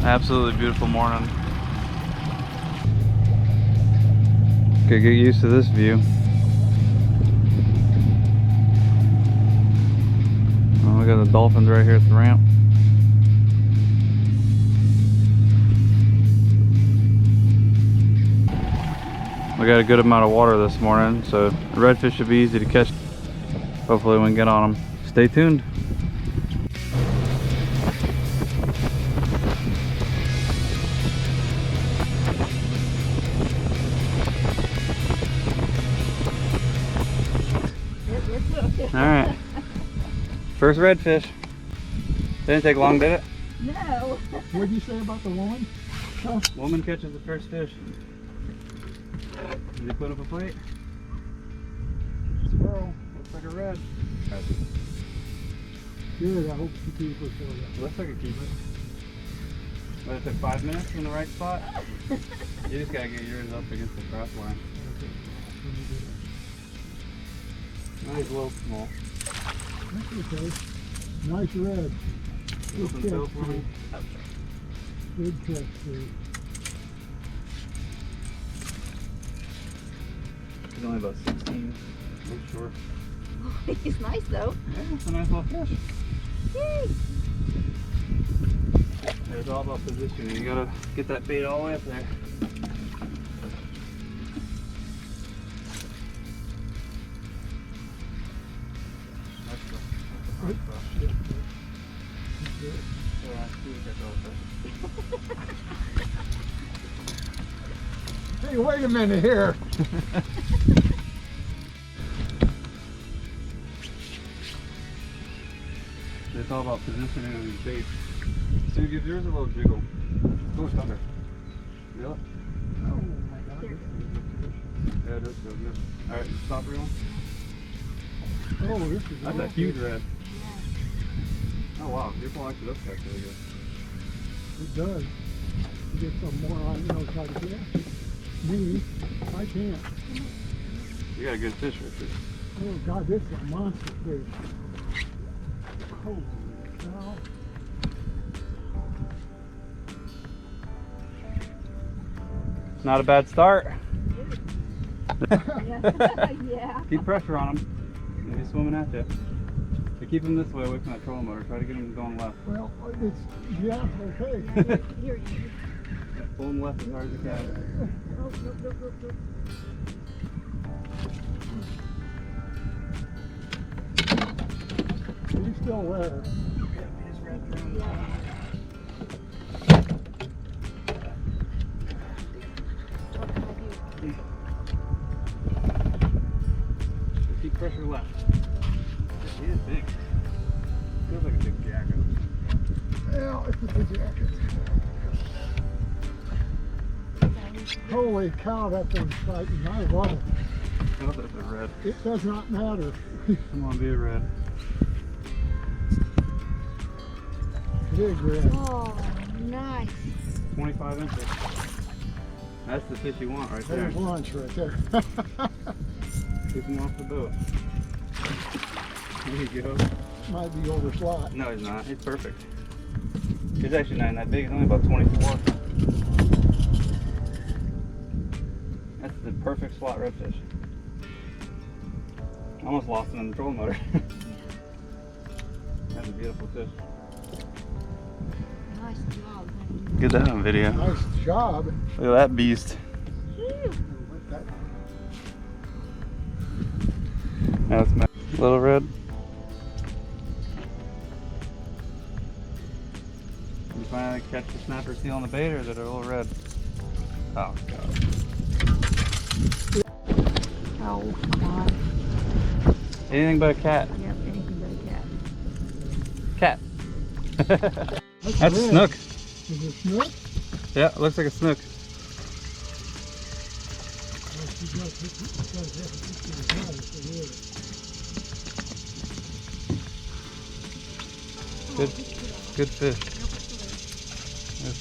Absolutely beautiful morning. Okay, get used to this view. Oh, we got the dolphins right here at the ramp. We got a good amount of water this morning, so the redfish should be easy to catch. Hopefully we can get on them. Stay tuned. Alright. First redfish. Didn't take long, did it? No. What did you say about the woman? Huh? Woman catches the first fish. Did he put up a plate? Squirrel. Looks like a red. Good, I hope you keep it for you. Looks like a keeper. But it took 5 minutes in the right spot. You just gotta get yours up against the cross line. Nice, a little small. That's okay. Nice red. Good catch, Steve. Good catch, Steve. He's only about 16. Real short. He's nice though. Yeah, it's a nice little fish. Yay. It's all about positioning. You gotta get that bait all the way up there. Hey, wait a minute here. It's all about positioning of these baits. So you give yours a little jiggle. Oh, it's under. Feel it? Oh my God. Yeah, it does feel good. Alright, stop reeling. Oh, this is That's a huge red. Oh wow, your pole actually looks really good. It does. You get some more on, try to catch it. Me, I can't. You got a good fish, Richard. Oh God, this is a monster fish. Holy cow. Not a bad start. Yeah. Keep pressure on them. He's swimming at you. So keep him this way away from that trolling motor. Try to get him going left. Well, it's, yeah, okay. Here. Pull him left as hard as you can. Oh, no. He's still there. Yeah. Keep pressure left. He is big. Feels like a big jacket. Yeah, it's a big jacket. Holy cow, that thing's fighting. I love it. Oh, that's a red. It does not matter. Come on, be a red. Big red. Oh, nice. 25 inches. That's the fish you want right there. There's lunch right there. Keep him off the boat. There you go. Might be over slot. No, he's not. He's perfect. He's actually not that big. He's only about 24. That's the perfect slot redfish. Almost lost him in the trolling motor. That's a beautiful fish. Nice job. Get that on video. Nice job. Look at that beast. That's my little red. You finally catch the snapper seal on the bait, or is it a little red? Oh god. Oh, come on. Anything but a cat. Yep, anything but a cat. Cat. That's red. Snook. Is it Snook? Yeah, it looks like a Snook. Good fish.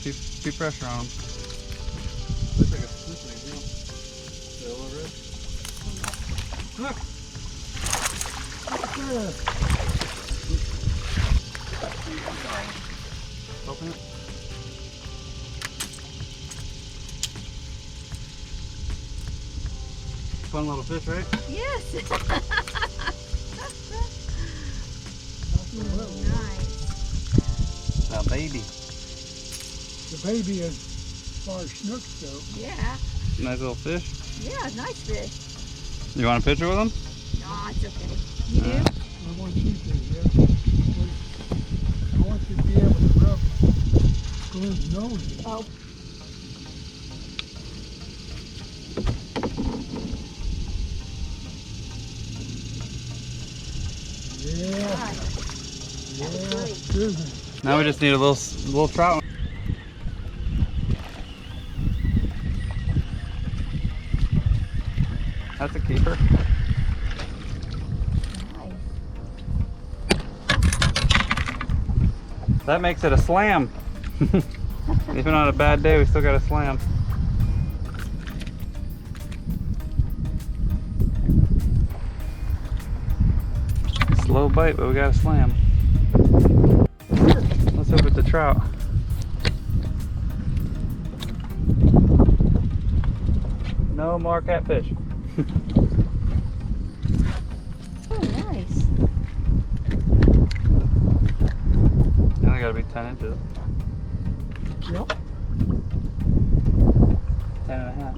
Just keep pressure on him. Looks like a Snook right now. Is that a little red? Look! Open it. fun little fish, right? Yes. Nice. A baby. The baby is as far as snooks go. Yeah. Nice little fish. Yeah, nice fish. You want a picture with him? No, it's okay. You do? I want you to, yeah. I want you to be able to rub Glenn's nose. Oh. Yeah. Nice. Yeah, Susan. Now we just need a little trout. That's a keeper. Nice. That makes it a slam. Even on a bad day, we still got a slam. Slow bite, but we got a slam. Let's hope it's a trout. No more catfish. Oh, nice. Now they gotta be 10 inches. Yep. 10 and a half.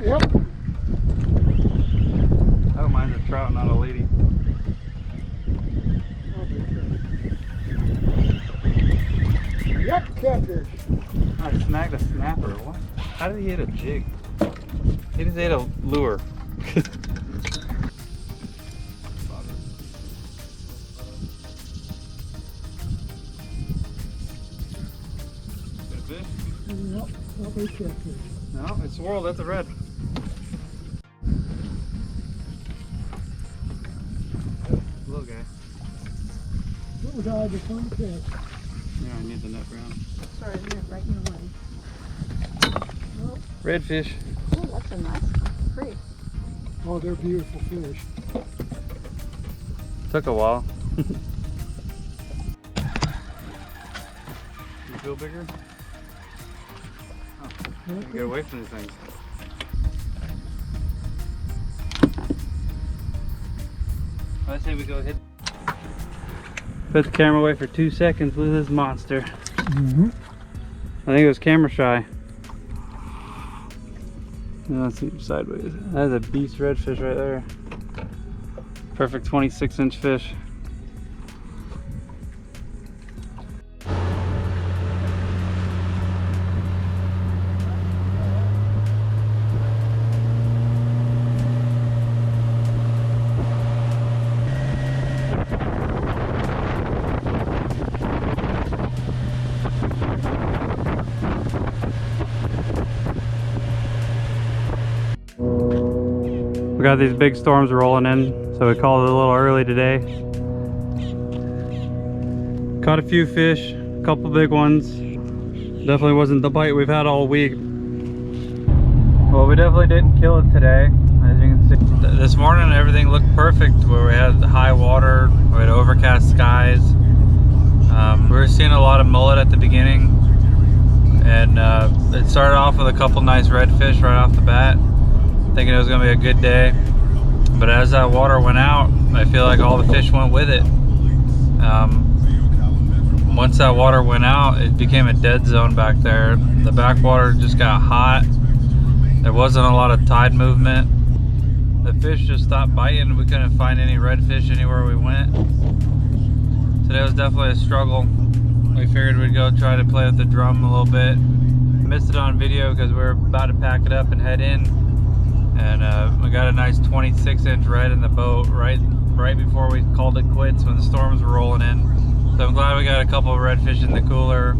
Yep. Oh, mine's a trout, not a lady. Yep, catfish. I snagged a snapper. What? How did he hit a jig? He just ate a lure. Fish? Yep, not a catfish. No, it's swirled. That's a red. Little guy. What was I just on the catch? Yeah, I need the net brown. Sorry, you're right in the way. Redfish. Oh, that's a nice one. Pretty. Oh, they're beautiful fish. Took a while. You feel bigger? Oh, gotta get away from these things. I say we go hit. Put the camera away for 2 seconds with this monster. Mm-hmm. I think it was camera shy. Let's see sideways. That's a beast redfish right there. Perfect 26-inch fish. We got these big storms rolling in, so we called it a little early today. Caught a few fish, a couple big ones. Definitely wasn't the bite we've had all week. Well, we definitely didn't kill it today, as you can see. This morning everything looked perfect, where we had high water, we had overcast skies. We were seeing a lot of mullet at the beginning, and it started off with a couple nice redfish right off the bat, thinking it was going to be a good day. But as that water went out, I feel like all the fish went with it. Once that water went out, it became a dead zone back there. The backwater just got hot. There wasn't a lot of tide movement. The fish just stopped biting. We couldn't find any redfish anywhere we went. Today was definitely a struggle. We figured we'd go try to play with the drum a little bit. Missed it on video because we were about to pack it up and head in. And we got a nice 26-inch red in the boat right before we called it quits when the storms were rolling in. So I'm glad we got a couple of redfish in the cooler.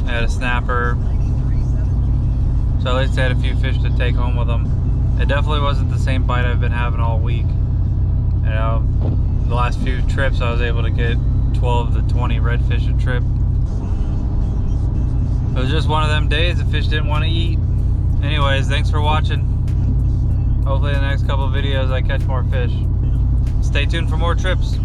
I had a snapper. So at least I had a few fish to take home with them. It definitely wasn't the same bite I've been having all week. You know, the last few trips I was able to get 12 to 20 redfish a trip. It was just one of them days the fish didn't want to eat. Anyways, thanks for watching. Hopefully in the next couple of videos I catch more fish. Stay tuned for more trips.